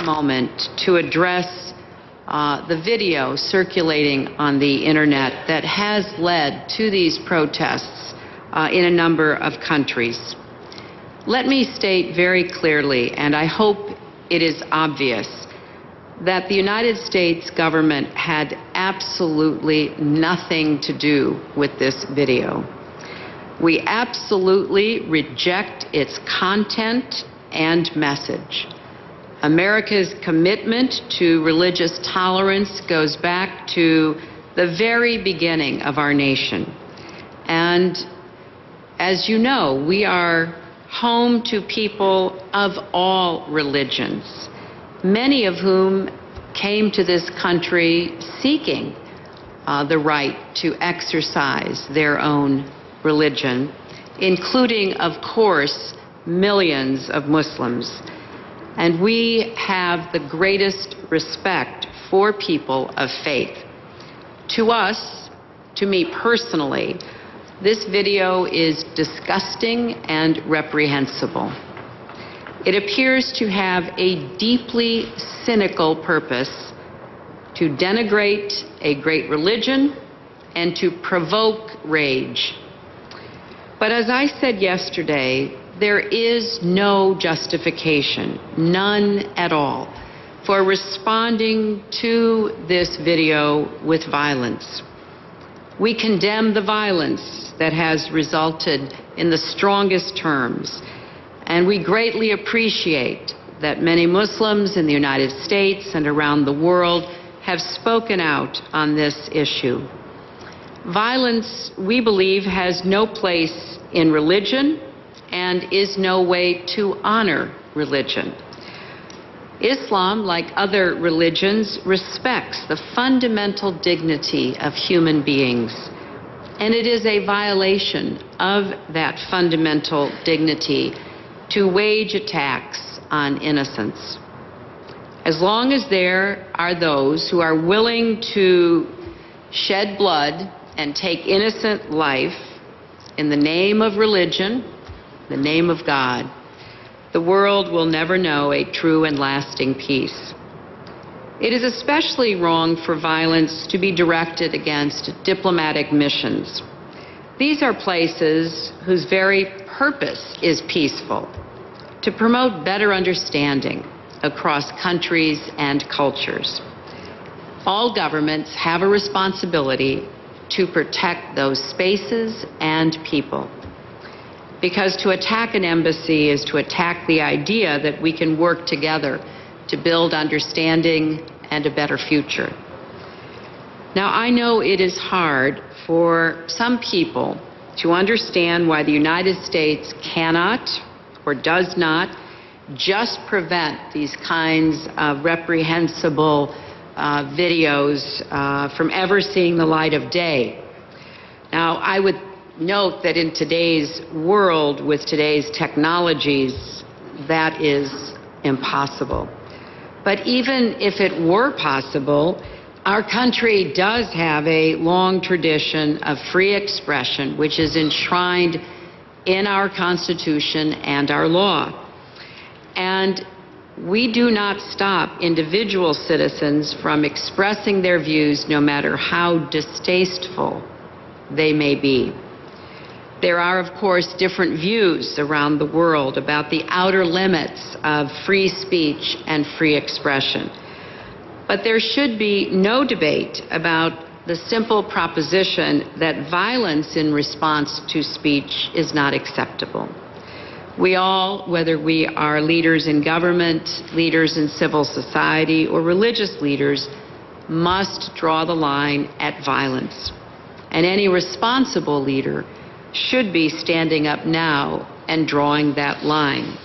moment to address the video circulating on the internet that has led to these protests in a number of countries. Let me state very clearly, and I hope it is obvious, that the United States government had absolutely nothing to do with this video. We absolutely reject its content and message. America's commitment to religious tolerance goes back to the very beginning of our nation. And as you know, we are home to people of all religions, many of whom came to this country seeking the right to exercise their own religion, including, of course, millions of Muslims. And we have the greatest respect for people of faith. To us, to me personally, this video is disgusting and reprehensible. It appears to have a deeply cynical purpose to denigrate a great religion and to provoke rage. But as I said yesterday, there is no justification, none at all, for responding to this video with violence. We condemn the violence that has resulted in the strongest terms, and we greatly appreciate that many Muslims in the United States and around the world have spoken out on this issue. Violence, we believe, has no place in religion and is no way to honor religion. Islam, like other religions, respects the fundamental dignity of human beings, and it is a violation of that fundamental dignity to wage attacks on innocents. As long as there are those who are willing to shed blood and take innocent life in the name of religion, the name of God, the world will never know a true and lasting peace. It is especially wrong for violence to be directed against diplomatic missions. These are places whose very purpose is peaceful, to promote better understanding across countries and cultures. All governments have a responsibility to protect those spaces and people. Because to attack an embassy is to attack the idea that we can work together to build understanding and a better future. Now, I know it is hard for some people to understand why the United States cannot or does not just prevent these kinds of reprehensible videos from ever seeing the light of day. Now, I would note that in today's world, with today's technologies, that is impossible. But even if it were possible, our country does have a long tradition of free expression, which is enshrined in our Constitution and our law. And we do not stop individual citizens from expressing their views, no matter how distasteful they may be. There are, of course, different views around the world about the outer limits of free speech and free expression. But there should be no debate about the simple proposition that violence in response to speech is not acceptable. We all, whether we are leaders in government, leaders in civil society, or religious leaders, must draw the line at violence. And any responsible leader should be standing up now and drawing that line.